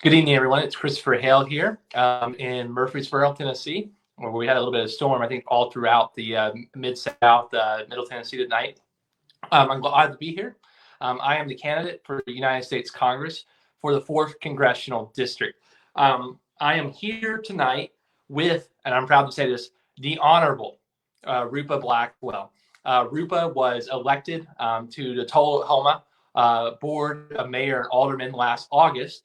Good evening, everyone. It's Christopher Hale here in Murfreesboro, Tennessee, where we had a little bit of storm, I think, all throughout the Mid-South, Middle Tennessee tonight. I'm glad to be here. I am the candidate for the United States Congress for the 4th Congressional District. I am here tonight with, and I'm proud to say this, the Honorable Rupa Blackwell. Rupa was elected to the Tullahoma Board of Mayor and Alderman last August.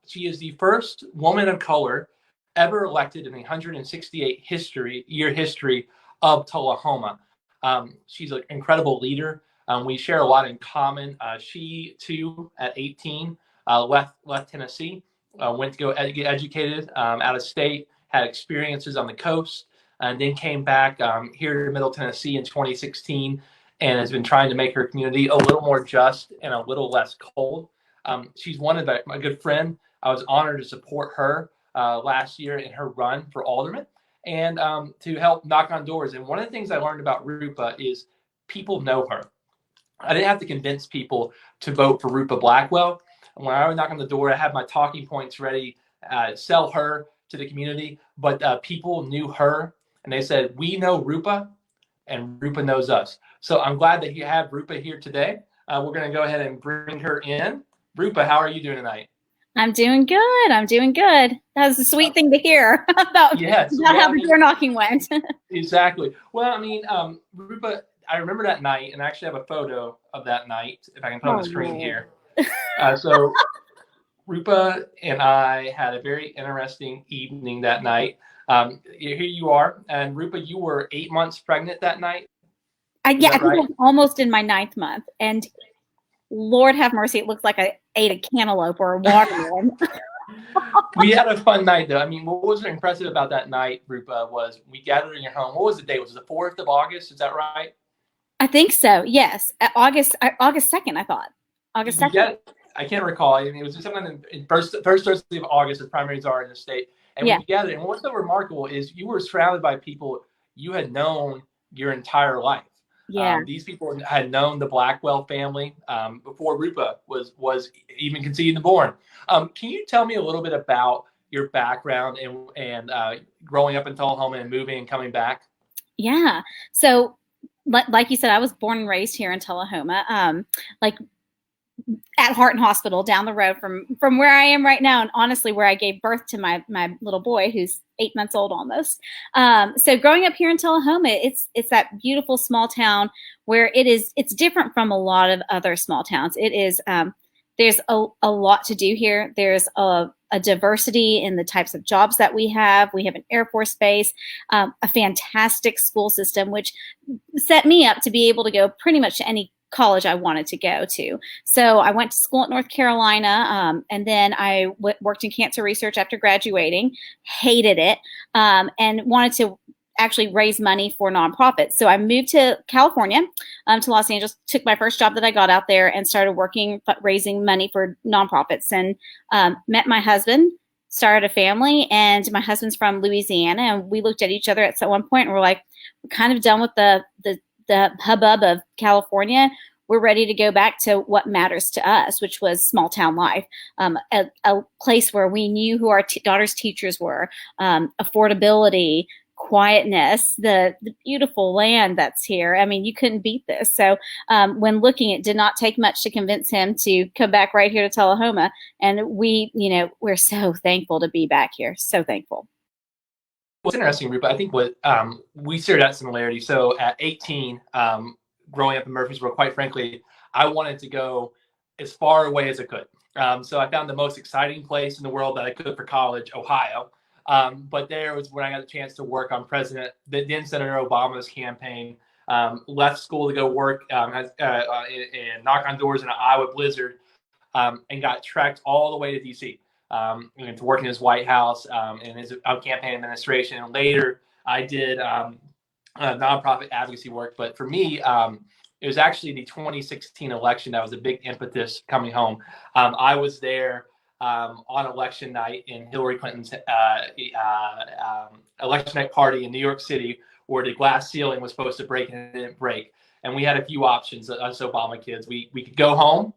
She is the first woman of color ever elected in the 168-year history of Tullahoma. She's an incredible leader. We share a lot in common. She, too, at 18, left Tennessee, went to go get educated out of state, had experiences on the coast, and then came back here to Middle Tennessee in 2016 and has been trying to make her community a little more just and a little less cold. She's one of my good friend. I was honored to support her last year in her run for alderman and to help knock on doors. And one of the things I learned about Rupa is people know her. I didn't have to convince people to vote for Rupa Blackwell. When I would knock on the door, I had my talking points ready, sell her to the community. But people knew her, and they said, we know Rupa, and Rupa knows us. So I'm glad that you have Rupa here today. We're going to go ahead and bring her in. Rupa, how are you doing tonight? I'm doing good. I'm doing good. That's a sweet thing to hear about, how the door knocking went. Exactly. Well, I mean, Rupa, I remember that night, and I actually have a photo of that night, if I can put on the screen here. So Rupa and I had a very interesting evening that night. Here you are. And Rupa, you were 8 months pregnant that night? I think I was almost in my 9th month. And Lord have mercy, it looks like I ate a cantaloupe or a watermelon. We had a fun night, though. I mean, what was impressive about that night, Rupa, was we gathered in your home. What was the date? Was it the 4th of August? Is that right? I think so, yes. August 2nd, I thought. August 2nd. I can't recall. I mean, it was sometime in first Thursday of August, as primaries are in the state. And we gathered. And what's so remarkable is you were surrounded by people you had known your entire life. Yeah. These people had known the Blackwell family before Rupa was even conceived and born. Can you tell me a little bit about your background and growing up in Tullahoma and moving and coming back? Yeah. So, like you said, I was born and raised here in Tullahoma, at Heart Hospital down the road from where I am right now, and honestly, where I gave birth to my little boy, who's 8 months old almost. So growing up here in Tullahoma, it's that beautiful small town where it's different from a lot of other small towns. It is there's a lot to do here. There's a diversity in the types of jobs that we have. We have an Air Force base, a fantastic school system, which set me up to be able to go pretty much to any college I wanted to go to. So I went to school at North Carolina, and then I worked in cancer research after graduating, hated it, and wanted to actually raise money for nonprofits. So I moved to California, to Los Angeles, took my first job that I got out there and started working, raising money for nonprofits, and met my husband, started a family, and my husband's from Louisiana, and we looked at each other at one point and we're like, we're kind of done with the hubbub of California. We're ready to go back to what matters to us, which was small town life, a place where we knew who our daughter's teachers were, affordability, quietness, the beautiful land that's here. I mean, you couldn't beat this. So when looking, it did not take much to convince him to come back right here to Tullahoma. And we're so thankful to be back here. So thankful. What's interesting, Rupa, I think what we shared that similarity. So at 18, growing up in Murfreesboro, quite frankly, I wanted to go as far away as I could. So I found the most exciting place in the world that I could for college, Ohio. But there was when I got a chance to work on then Senator Obama's campaign. Left school to go work and knock on doors in an Iowa blizzard, and got trekked all the way to D.C. To work in his White House and his campaign administration. And later, I did nonprofit advocacy work. But for me, it was actually the 2016 election that was a big impetus coming home. I was there on election night in Hillary Clinton's election night party in New York City, where the glass ceiling was supposed to break and it didn't break. And we had a few options, us Obama kids. We could go home,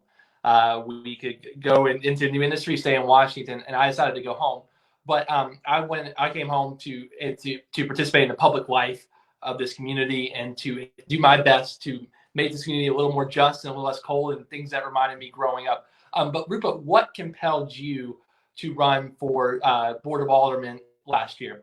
We could go into a new industry, stay in Washington, and I decided to go home. But I came home to participate in the public life of this community and to do my best to make this community a little more just and a little less cold, and things that reminded me growing up. But Rupa, what compelled you to run for Board of Aldermen last year?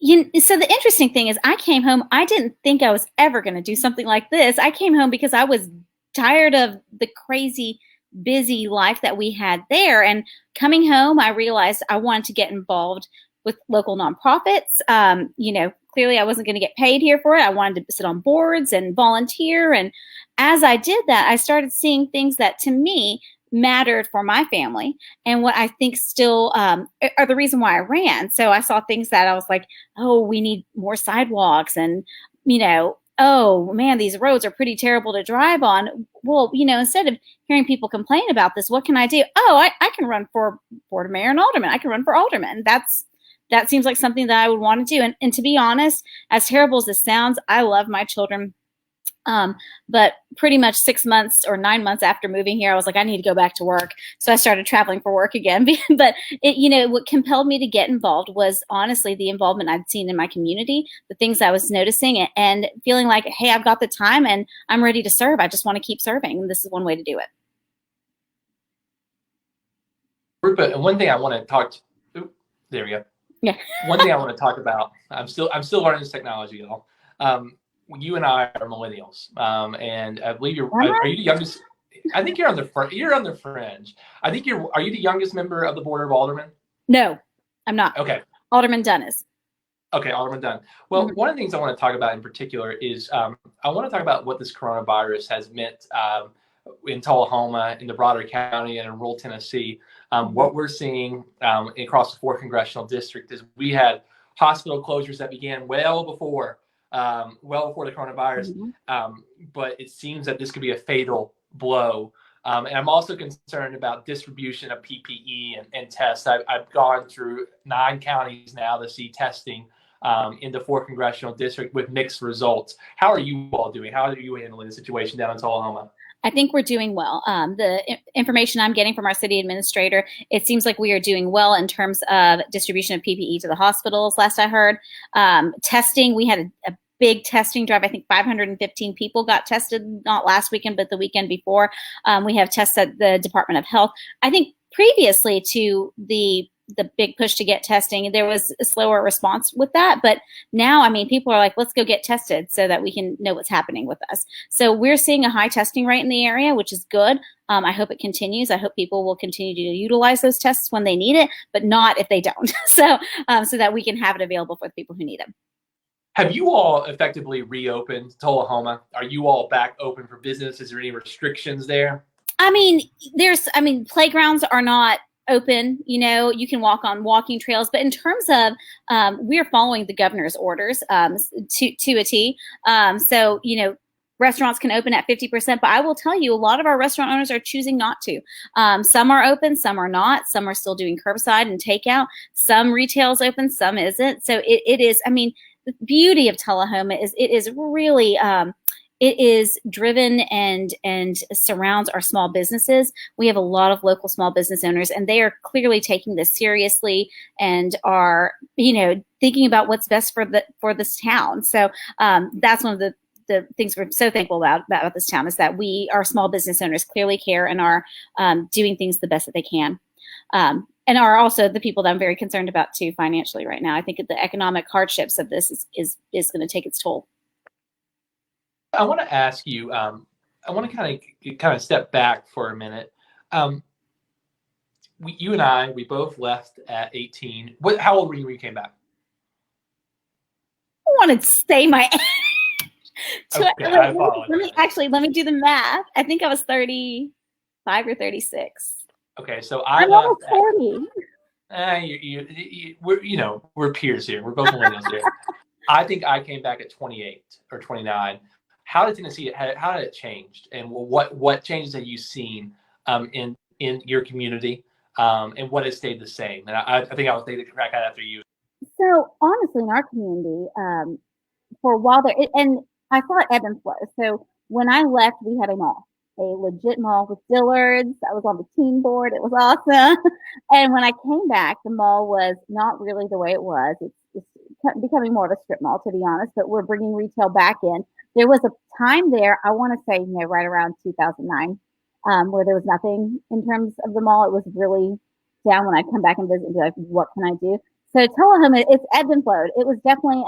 So the interesting thing is I came home, I didn't think I was ever going to do something like this. I came home because I was tired of the crazy, busy life that we had there. And coming home, I realized I wanted to get involved with local nonprofits. Clearly I wasn't going to get paid here for it. I wanted to sit on boards and volunteer. And as I did that, I started seeing things that to me mattered for my family and what I think still are the reason why I ran. So I saw things that I was like, oh, we need more sidewalks, and, oh man, these roads are pretty terrible to drive on. Well, instead of hearing people complain about this, what can I do? Oh, I can run for board of mayor and alderman. I can run for alderman. That seems like something that I would want to do. And to be honest, as terrible as this sounds, I love my children. But pretty much 6 months or 9 months after moving here, I was like, I need to go back to work. So I started traveling for work again. But what compelled me to get involved was honestly the involvement I'd seen in my community, the things I was noticing, and feeling like, hey, I've got the time and I'm ready to serve. I just want to keep serving. And this is one way to do it. Rupa, and one thing I want to talk to, there we go. Yeah. One thing I want to talk about, I'm still learning this technology, y'all. You and I are millennials, and I believe are you the youngest? I think you're on the front. You're on the fringe. I think are you the youngest member of the Board of Aldermen? No, I'm not. Okay. Alderman Dunn is. Okay, Alderman Dunn. Well, one of the things I want to talk about in particular is I want to talk about what this coronavirus has meant in Tullahoma, in the broader county, and in rural Tennessee. What we're seeing across the 4th congressional district is we had hospital closures that began well before the coronavirus, but it seems that this could be a fatal blow. And I'm also concerned about distribution of PPE and tests. I've gone through 9 counties now to see testing in the 4th congressional district with mixed results. How are you all doing? How are you handling the situation down in Tullahoma? I think we're doing well. The information I'm getting from our city administrator, it seems like we are doing well in terms of distribution of PPE to the hospitals. Last I heard, testing, we had a big testing drive. I think 515 people got tested, not last weekend, but the weekend before. We have tests at the Department of Health. I think previously to the big push to get testing, there was a slower response with that. But now, I mean, people are like, let's go get tested so that we can know what's happening with us. So we're seeing a high testing rate in the area, which is good. I hope it continues. I hope people will continue to utilize those tests when they need it, but not if they don't. So that we can have it available for the people who need them. Have you all effectively reopened Tullahoma? Are you all back open for business? Is there any restrictions there? I mean, playgrounds are not open. You can walk on walking trails, but in terms of we're following the governor's orders to a T. So restaurants can open at 50%, but I will tell you, a lot of our restaurant owners are choosing not to. Some are open, some are not. Some are still doing curbside and takeout. Some retail's open, some isn't. So it is. I mean, the beauty of Tullahoma is it is really it is driven and surrounds our small businesses. We have a lot of local small business owners, and they are clearly taking this seriously and are thinking about what's best for this town. So that's one of the things we're so thankful about this town, is that our small business owners clearly care and are doing things the best that they can. And are also the people that I'm very concerned about too financially right now. I think the economic hardships of this is going to take its toll. I want to ask you. I want to kind of step back for a minute. You and I, we both left at 18. How old were you when you came back? I want to say my age. Okay, I apologize. Let me do the math. I think I was 35 or 36. Okay, so I'm almost 40. We're peers here. We're both millennials here. I think I came back at 28 or 29. How did Tennessee? How did it change? And what changes have you seen in your community? And what has stayed the same? And I think I'll take the crack at it after you. So honestly, in our community, for a while there, and I saw it ebb and flow. So when I left, we had a mall. a legit mall with Dillard's. I was on the teen board. It was awesome. And when I came back, the mall was not really the way it was. It's becoming more of a strip mall, to be honest, but we're bringing retail back in. There was a time there, I want to say, right around 2009, where there was nothing in terms of the mall. It was really down when I come back and visit and be like, what can I do? So Tullahoma, it's ebbed and flowed. It was definitely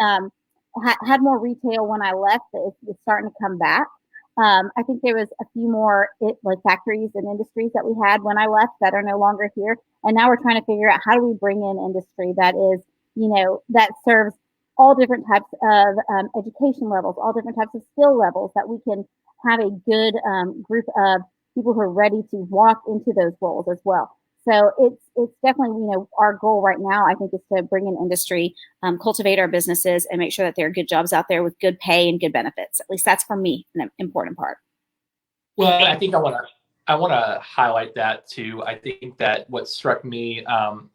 had more retail when I left, but it's starting to come back. I think there was a few more like factories and industries that we had when I left that are no longer here. And now we're trying to figure out how do we bring in industry that is, that serves all different types of education levels, all different types of skill levels, that we can have a good group of people who are ready to walk into those roles as well. So it's definitely, our goal right now, I think, is to bring in industry, cultivate our businesses, and make sure that there are good jobs out there with good pay and good benefits. At least that's for me an important part. Well, I think I want to highlight that too. I think that what struck me,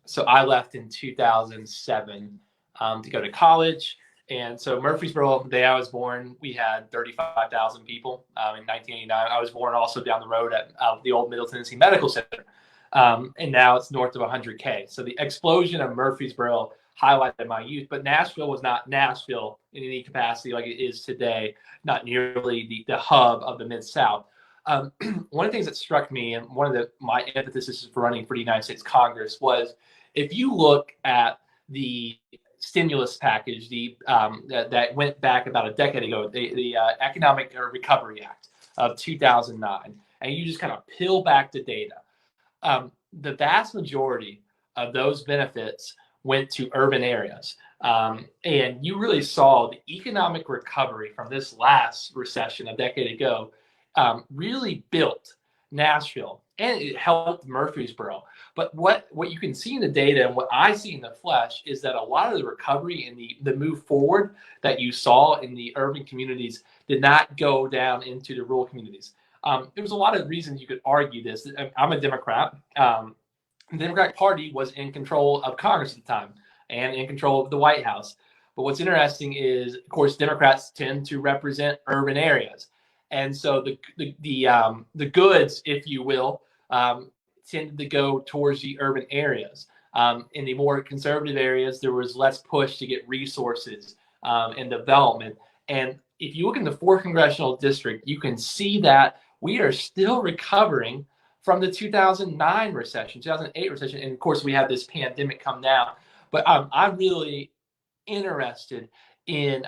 so I left in 2007 to go to college. And so Murfreesboro, the day I was born, we had 35,000 people in 1989. I was born also down the road at the old Middle Tennessee Medical Center. And now it's north of 100K. So the explosion of Murfreesboro highlighted my youth, but Nashville was not Nashville in any capacity like it is today, not nearly the hub of the Mid-South. One of the things that struck me, and one of my impetuses for running for the United States Congress, was if you look at the stimulus package, that went back about a decade ago, the Economic Recovery Act of 2009, and you just kind of peel back the data. The vast majority of those benefits went to urban areas. And you really saw the economic recovery from this last recession a decade ago really built Nashville, and it helped Murfreesboro. But what you can see in the data and what I see in the flesh is that a lot of the recovery and the move forward that you saw in the urban communities did not go down into the rural communities. There was a lot of reasons you could argue this. I'm a Democrat. The Democratic Party was in control of Congress at the time and in control of the White House. But what's interesting is, of course, Democrats tend to represent urban areas. And so the goods, if you will, tended to go towards the urban areas. In the more conservative areas, there was less push to get resources and development. And if you look in the 4th congressional district, you can see that we are still recovering from the 2009 recession, 2008 recession. And of course, we have this pandemic come now. But I'm really interested in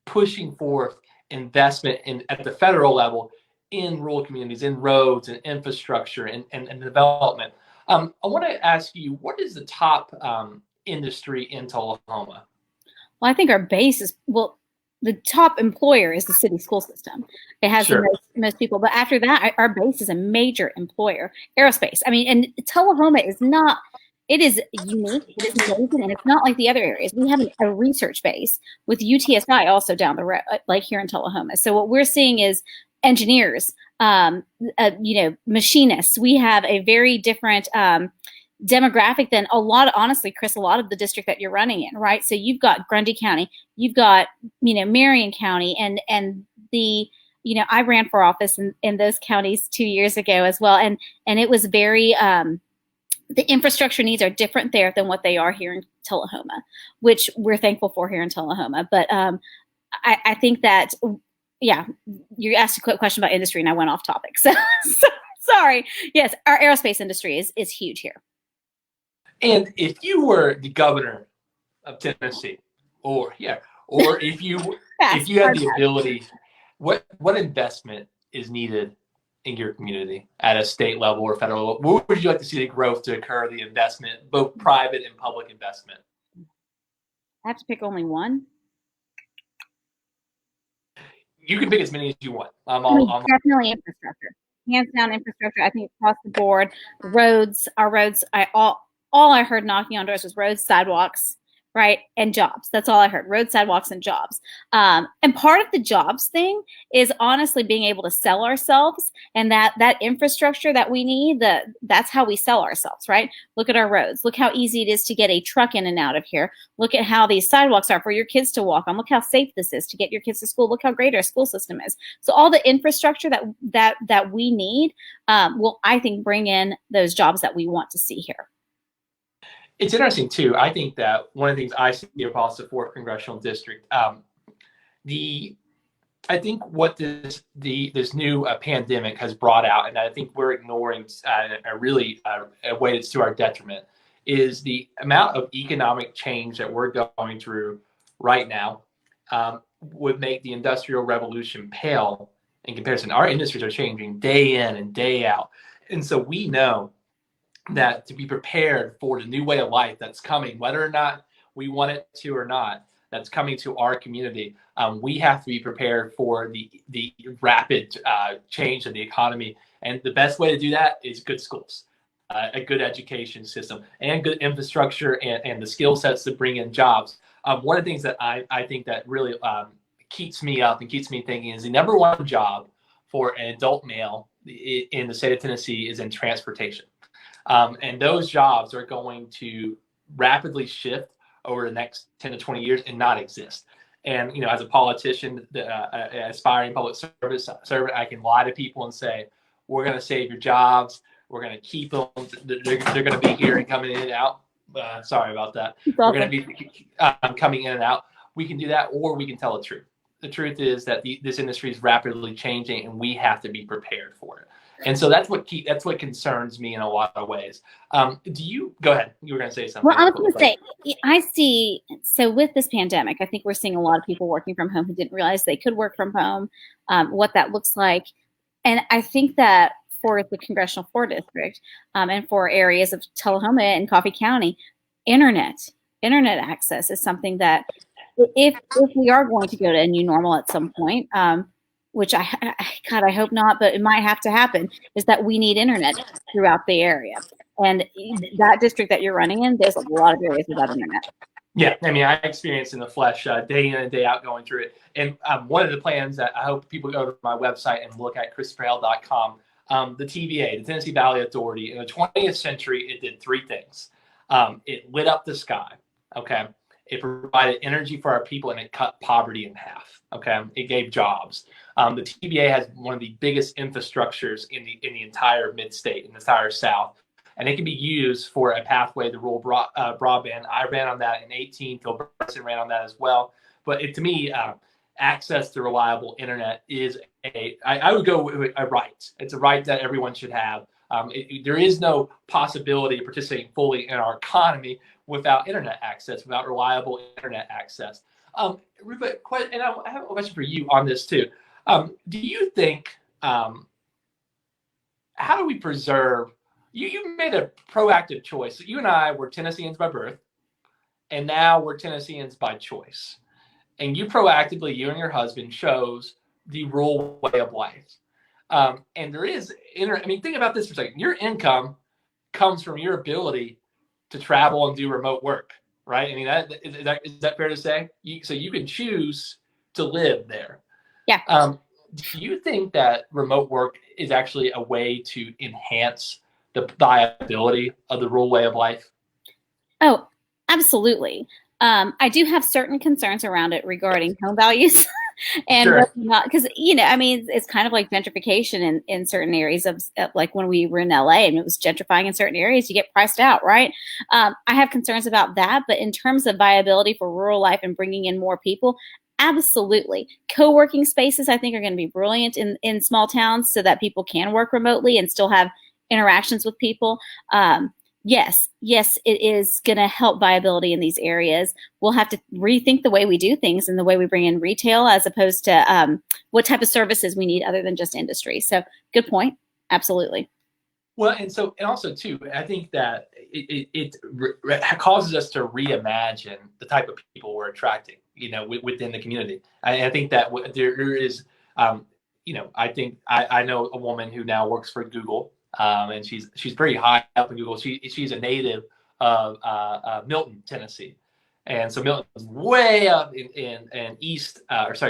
pushing forth investment at the federal level in rural communities, in roads and infrastructure and development. I want to ask you, what is the top industry in Tullahoma? Well, I think our base is, the top employer is the city school system. It has Sure. most people. But after that, our base is a major employer. Aerospace. I mean, and Tullahoma is not, it is unique. It is amazing. And it's not like the other areas. We have a research base with UTSI also down the road, like here in Tullahoma. So what we're seeing is engineers, machinists. We have a very different demographic than honestly, Chris, a lot of the district that you're running in, right? So you've got Grundy County, you've got, Marion County, and I ran for office in those counties 2 years ago as well. And it was very, the infrastructure needs are different there than what they are here in Tullahoma, which we're thankful for here in Tullahoma. But I think that, yeah, you asked a quick question about industry and I went off topic. So sorry. Yes, our aerospace industry is huge here. And if you were the governor of Tennessee, or if you had the ability, what investment is needed in your community at a state level or federal level? Where would you like to see the growth to occur, the investment, both private and public investment? I have to pick only one. You can pick as many as you want. Definitely infrastructure. Hands down infrastructure. I think across the board, roads, our roads, all I heard knocking on doors was roads, sidewalks, right? And jobs. That's all I heard. Road, sidewalks, and jobs. And part of the jobs thing is honestly being able to sell ourselves, and that infrastructure that we need, that's how we sell ourselves, right? Look at our roads. Look how easy it is to get a truck in and out of here. Look at how these sidewalks are for your kids to walk on. Look how safe this is to get your kids to school. Look how great our school system is. So all the infrastructure that we need will, I think, bring in those jobs that we want to see here. It's interesting too. I think that one of the things I see across the 4th congressional district, I think what this new pandemic has brought out, and I think we're ignoring a way that's to our detriment, is the amount of economic change that we're going through right now would make the Industrial Revolution pale in comparison. Our industries are changing day in and day out, and so we know that to be prepared for the new way of life that's coming, whether or not we want it to or not, that's coming to our community, we have to be prepared for the rapid change in the economy. And the best way to do that is good schools, a good education system, and good infrastructure, and the skill sets to bring in jobs. One of the things that I think that really keeps me up and keeps me thinking is the number one job for an adult male in the state of Tennessee is in transportation. And those jobs are going to rapidly shift over the next 10 to 20 years and not exist. And, as a politician, aspiring public service servant, I can lie to people and say, we're going to save your jobs. We're going to keep them. They're going to be here and coming in and out. Sorry about that. We're going to be coming in and out. We can do that, or we can tell the truth. The truth is that this industry is rapidly changing, and we have to be prepared for it. And so that's what concerns me in a lot of ways. Go ahead? You were going to say something. Well, I was going to say, I see. So with this pandemic, I think we're seeing a lot of people working from home who didn't realize they could work from home, what that looks like. And I think that for the Congressional 4 District and for areas of Tullahoma and Coffee County, internet access is something that if we are going to go to a new normal at some point, which I hope not, but it might have to happen, is that we need internet throughout the area. And that district that you're running in, there's a lot of areas without internet. Yeah, I mean, I experienced in the flesh day in and day out going through it. And one of the plans that I hope people go to my website and look at christopherhale.com, the TVA, the Tennessee Valley Authority, in the 20th century, it did 3 things. It lit up the sky, okay? It provided energy for our people, and it cut poverty in half. Okay, it gave jobs. The TVA has one of the biggest infrastructures in the entire mid-state, in the entire South, and it can be used for a pathway to rural broadband. I ran on that in 2018. Phil Burson ran on that as well. But to me, access to reliable internet is I would go with a right. It's a right that everyone should have. There is no possibility of participating fully in our economy without internet access, without reliable internet access. Rupa, and I have a question for you on this too. Do you think, how do we preserve, you made a proactive choice. You and I were Tennesseans by birth, and now we're Tennesseans by choice. And you proactively, you and your husband, chose the rural way of life. And there is, think about this for a second. Your income comes from your ability to travel and do remote work, right? I mean, is that fair to say? So you can choose to live there. Yeah. Do you think that remote work is actually a way to enhance the viability of the rural way of life? Oh, absolutely. I do have certain concerns around it regarding home values. And sure. Not because it's kind of like gentrification in certain areas of like when we were in LA and it was gentrifying in certain areas, you get priced out, right? I have concerns about that, but in terms of viability for rural life and bringing in more people, absolutely. Co-working spaces, I think, are going to be brilliant in small towns so that people can work remotely and still have interactions with people. Yes, it is going to help viability in these areas. We'll have to rethink the way we do things and the way we bring in retail as opposed to what type of services we need other than just industry. So good point. Absolutely. Well, and also too, I think that it causes us to reimagine the type of people we're attracting, within the community. I think that there is, I think I know a woman who now works for Google. And she's pretty high up in Google. She's a native of Milton, Tennessee, And so Milton's way up in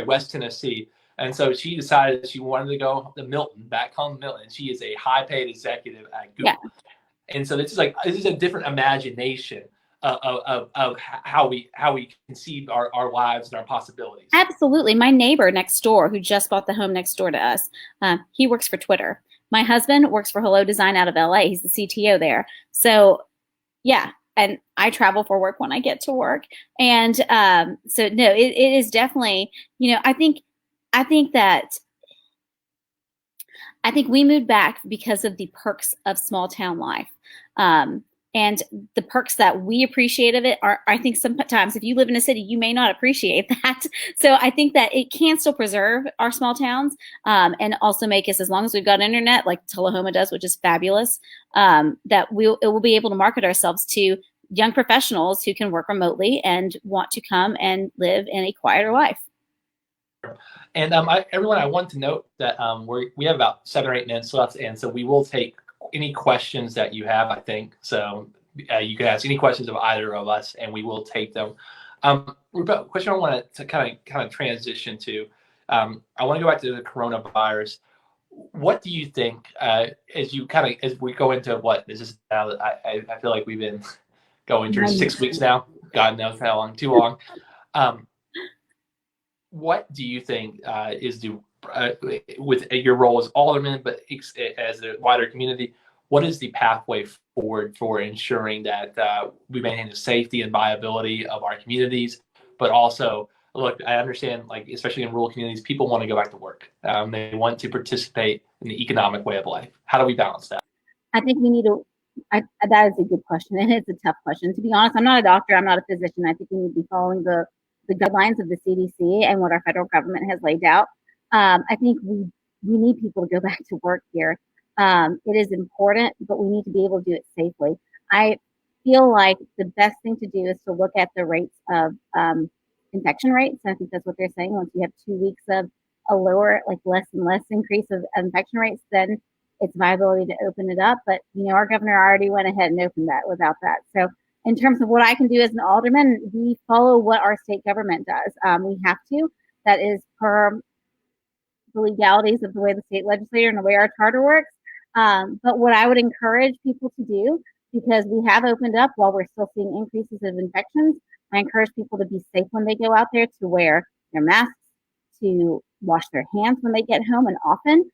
West Tennessee. And so she decided she wanted to go to Milton, back home to Milton. She is a high paid executive at Google. Yeah. And so this is a different imagination of how we conceive our lives and our possibilities. Absolutely. My neighbor next door, who just bought the home next door to us, he works for Twitter. My husband works for Hello Design out of LA. He's the CTO there. So yeah, and I travel for work when I get to work. And so no, it is definitely, I think we moved back because of the perks of small town life. And the perks that we appreciate of it are, I think sometimes if you live in a city, you may not appreciate that. So I think that it can still preserve our small towns and also make us, as long as we've got internet, like Tullahoma does, which is fabulous, that it will be able to market ourselves to young professionals who can work remotely and want to come and live in a quieter life. And everyone, I want to note that we have about 7 or 8 minutes left, and so we will take any questions that you have, I think. So you can ask any questions of either of us, and we will take them. Rupa, question I want to kind of transition to. I want to go back to the coronavirus. What do you think as we go into what this is now? I feel like we've been going through 6 weeks now. God knows how long, too long. What do you think is with your role as Alderman, but as a wider community, what is the pathway forward for ensuring that we maintain the safety and viability of our communities? But also, look, I understand, like, especially in rural communities, people want to go back to work. They want to participate in the economic way of life. How do we balance that? I think we need to. That is a good question, and it's a tough question. To be honest, I'm not a doctor. I'm not a physician. I think we need to be following the guidelines of the CDC and what our federal government has laid out. I think we need people to go back to work here. It is important, but we need to be able to do it safely. I feel like the best thing to do is to look at the rates of infection rates. I think that's what they're saying. Once you have 2 weeks of a lower, like less and less increase of infection rates, then it's viability to open it up. But, our governor already went ahead and opened that without that. So in terms of what I can do as an alderman, we follow what our state government does. We have to. That is per the legalities of the way the state legislature and the way our charter works. But what I would encourage people to do, because we have opened up while we're still seeing increases of infections, I encourage people to be safe when they go out there, to wear their masks, to wash their hands when they get home and often,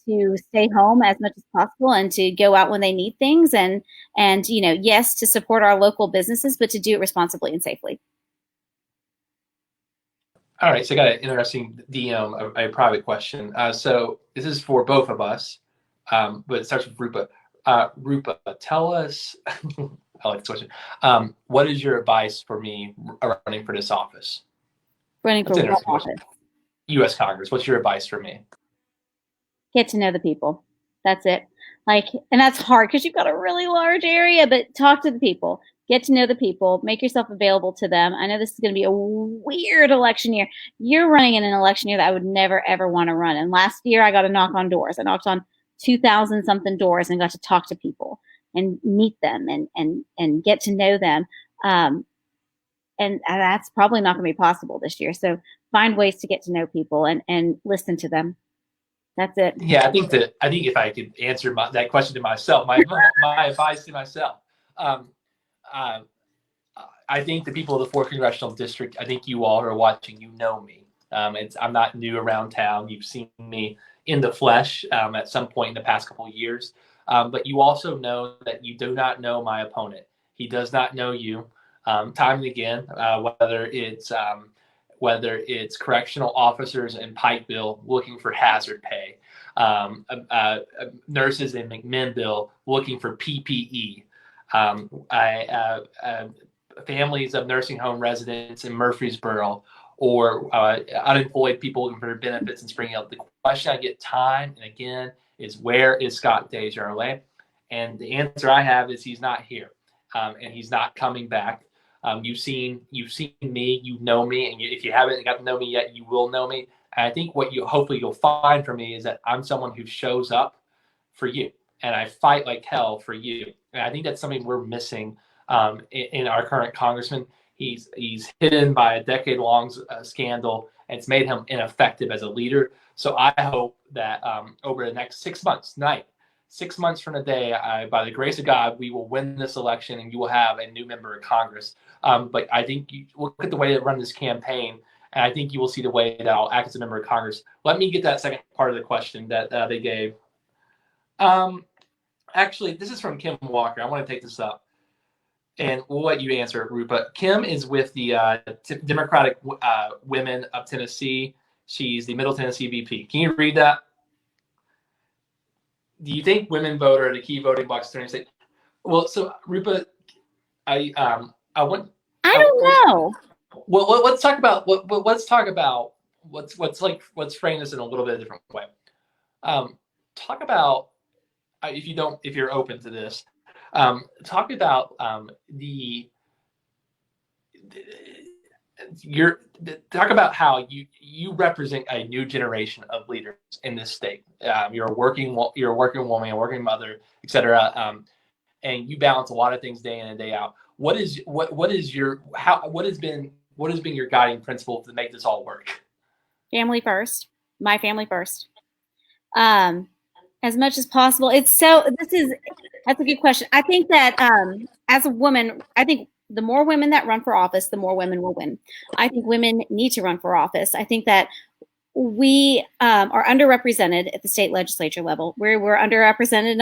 to stay home as much as possible, and to go out when they need things, and yes, to support our local businesses, but to do it responsibly and safely. All right, so I got an interesting DM, a private question. So this is for both of us, but it starts with Rupa. Rupa, tell us, I like this question. What is your advice for me running for this office? Running for what office? U.S. Congress. What's your advice for me? Get to know the people. That's it. And that's hard because you've got a really large area, but talk to the people. Get to know the people. Make yourself available to them. I know this is going to be a weird election year. You're running in an election year that I would never, ever want to run. And last year I got to knock on doors. I knocked on 2,000 something doors and got to talk to people and meet them and get to know them. And that's probably not going to be possible this year. So find ways to get to know people and listen to them. That's it. Yeah, I think if I could answer that question to myself, my advice to myself, I think the people of the 4th Congressional District, I think you all who are watching, you know me. I'm not new around town. You've seen me in the flesh at some point in the past couple of years. But you also know that you do not know my opponent. He does not know you. Time and again, whether it's correctional officers in Pikeville looking for hazard pay, nurses in McMinnville looking for PPE, families of nursing home residents in Murfreesboro, or unemployed people looking for benefits in Spring Hill. The question I get time and again is, where is Scott Desjardins? And the answer I have is he's not here, and he's not coming back. You've seen me, you know me, and if you haven't got to know me yet, you will know me. And I think what hopefully you'll find from me is that I'm someone who shows up for you, and I fight like hell for you. And I think that's something we're missing in our current congressman. He's hidden by a decade-long scandal, and it's made him ineffective as a leader. So I hope that over the next 6 months, 6 months from today, by the grace of God, we will win this election, and you will have a new member of Congress. But I think you look at the way they run this campaign, and I think you will see the way that I'll act as a member of Congress. Let me get that second part of the question that they gave. Actually, this is from Kim Walker. I want to take this up, and we'll let you answer, Rupa. Kim is with the Democratic Women of Tennessee. She's the Middle Tennessee VP. Can you read that? Do you think women vote are the key voting blocks in the state? Well, so Rupa, I want. I don't know. Well, let's talk about let's frame this in a little bit of a different way. Talk about if you're open to this. Talk about talk about how you represent a new generation of leaders in this state. You're a working woman, a working mother, etc. And you balance a lot of things day in and day out. What has been your guiding principle to make this all work? Family first. My family first. As much as possible. That's a good question. I think that as a woman, I think the more women that run for office, the more women will win. I think women need to run for office. I think that we are underrepresented at the state legislature level. We're underrepresented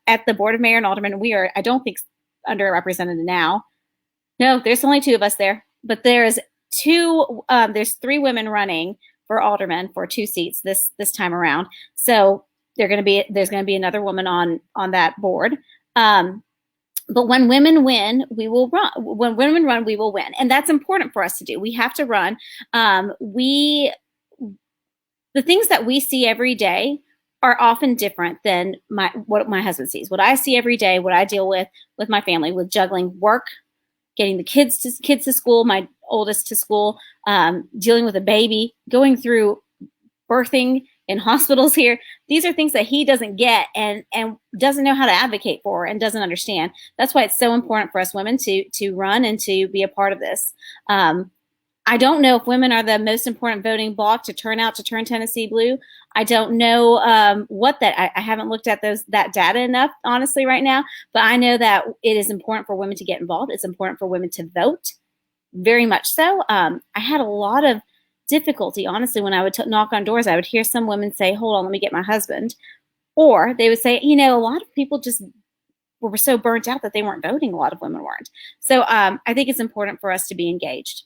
at the Board of Mayor and Alderman. We are, I don't think, underrepresented now. No, there's only 2 of us there, but there's 3 women running for Alderman for 2 seats this time around. So there's going to be another woman on that board. But when women win, we will run. When women run, we will win, and that's important for us to do. We have to run. The things that we see every day are often different than what my husband sees. What I see every day, what I deal with my family, with juggling work, getting the kids to school, my oldest to school, dealing with a baby, going through birthing in hospitals here. These are things that he doesn't get and doesn't know how to advocate for and doesn't understand. That's why it's so important for us women to run and to be a part of this. I don't know if women are the most important voting bloc to turn Tennessee blue. I don't know I haven't looked at that data enough, honestly, right now. But I know that it is important for women to get involved. It's important for women to vote, very much so. I had a lot of difficulty, honestly, when I would knock on doors. I would hear some women say, "Hold on, let me get my husband," or they would say, a lot of people just were so burnt out that they weren't voting. A lot of women weren't. So I think it's important for us to be engaged.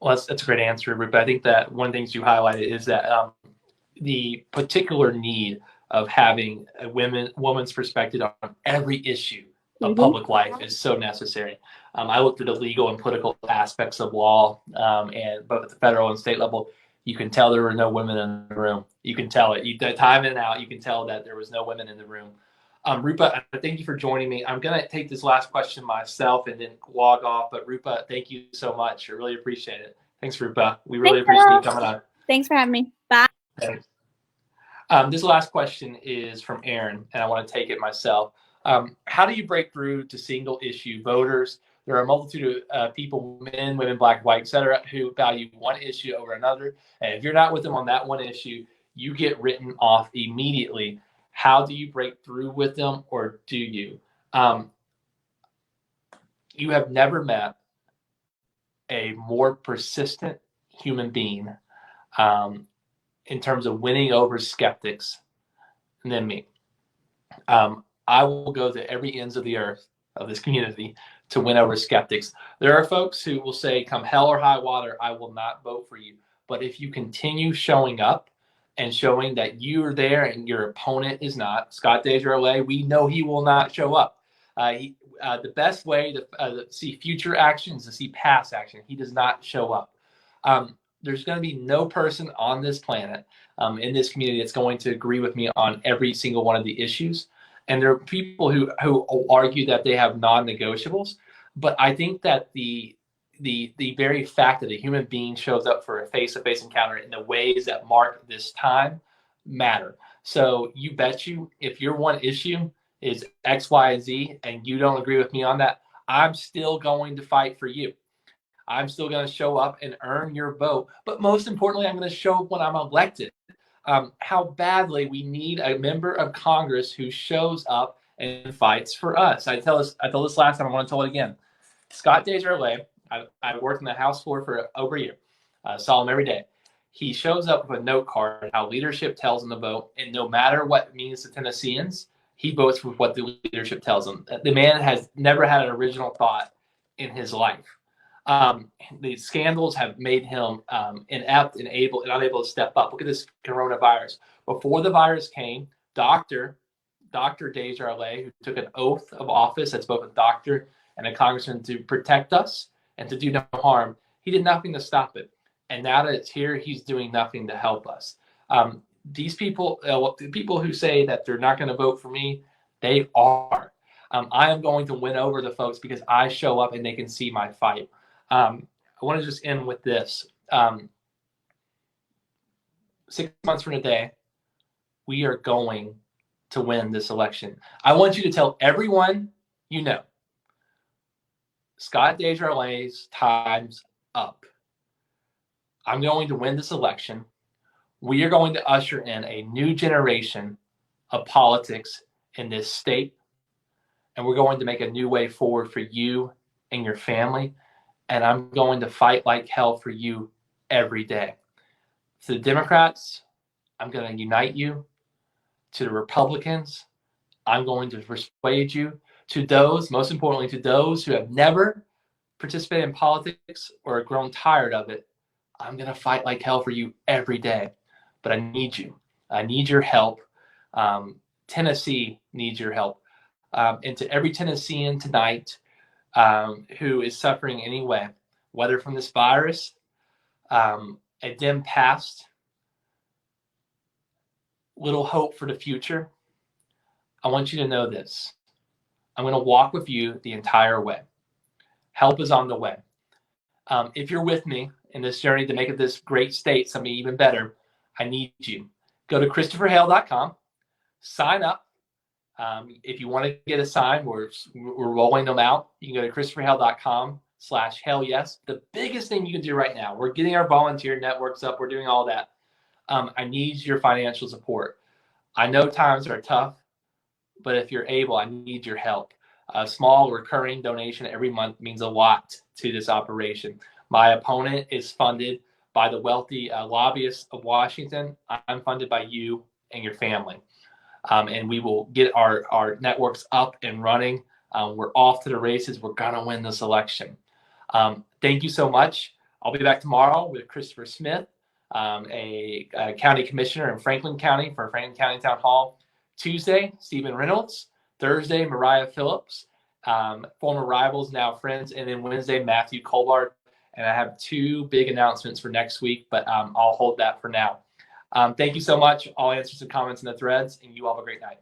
Well, that's a great answer, Rupa. I think that one of the things you highlighted is that the particular need of having a woman's perspective on every issue of public life is so necessary. I looked at the legal and political aspects of law, and both at the federal and state level, you can tell there were no women in the room. You can tell it. Time in and out, you can tell that there was no women in the room. Rupa, thank you for joining me. I'm going to take this last question myself and then log off. But Rupa, thank you so much. I really appreciate it. Thanks, Rupa. We really appreciate you coming on. Thanks for having me. Bye. Thanks. This last question is from Aaron, and I want to take it myself. How do you break through to single issue voters? There are a multitude of people, men, women, black, white, etc., who value one issue over another. And if you're not with them on that one issue, you get written off immediately. How do you break through with them, or do you? You have never met a more persistent human being in terms of winning over skeptics than me. I will go to every ends of the earth of this community to win over skeptics. There are folks who will say, come hell or high water, I will not vote for you. But if you continue showing up and showing that you are there and your opponent is not, Scott Desjardins, we know he will not show up. The best way to see future action is to see past action. He does not show up. There's going to be no person on this planet, in this community, that's going to agree with me on every single one of the issues. And there are people who argue that they have non-negotiables. But I think that the very fact that a human being shows up for a face-to-face encounter in the ways that mark this time matter. So you bet you, if your one issue is X, Y, and Z, and you don't agree with me on that, I'm still going to fight for you. I'm still going to show up and earn your vote. But most importantly, I'm going to show up when I'm elected. How badly we need a member of Congress who shows up and fights for us. I told this last time. I want to tell it again. Scott Desjardins, I worked in the House floor for over a year. Saw him every day. He shows up with a note card, how leadership tells him to vote, and no matter what it means to Tennesseans, he votes with what the leadership tells him. The man has never had an original thought in his life. The scandals have made him inept and unable to step up. Look at this coronavirus. Before the virus came, Dr. Desjardins, who took an oath of office as both a doctor and a congressman to protect us and to do no harm, he did nothing to stop it. And now that it's here, he's doing nothing to help us. These people, the people who say that they're not going to vote for me, they are. I am going to win over the folks because I show up and they can see my fight. I want to just end with this. 6 months from today, we are going to win this election. I want you to tell everyone you know, Scott Desjardins' time's up. I'm going to win this election. We are going to usher in a new generation of politics in this state, and we're going to make a new way forward for you and your family. And I'm going to fight like hell for you every day. To the Democrats, I'm going to unite you. To the Republicans, I'm going to persuade you. To those, most importantly, to those who have never participated in politics or grown tired of it, I'm going to fight like hell for you every day. But I need you. I need your help. Tennessee needs your help. And to every Tennessean tonight who is suffering anyway, whether from this virus, a dim past, little hope for the future, I want you to know this. I'm going to walk with you the entire way. Help is on the way. If you're with me in this journey to make it this great state something even better, I need you. Go to ChristopherHale.com, sign up. If you want to get a sign, we're rolling them out. You can go to ChristopherHale.com/HaleYes. The biggest thing you can do right now, we're getting our volunteer networks up. We're doing all that. I need your financial support. I know times are tough, but if you're able, I need your help. A small recurring donation every month means a lot to this operation. My opponent is funded by the wealthy lobbyists of Washington. I'm funded by you and your family. And we will get our networks up and running. We're off to the races. We're going to win this election. Thank you so much. I'll be back tomorrow with Christopher Smith, a county commissioner in Franklin County for Franklin County Town Hall. Tuesday, Stephen Reynolds. Thursday, Mariah Phillips, former rivals, now friends. And then Wednesday, Matthew Colbart. And I have 2 big announcements for next week, but I'll hold that for now. Thank you so much. I'll answer some comments in the threads, and you all have a great night.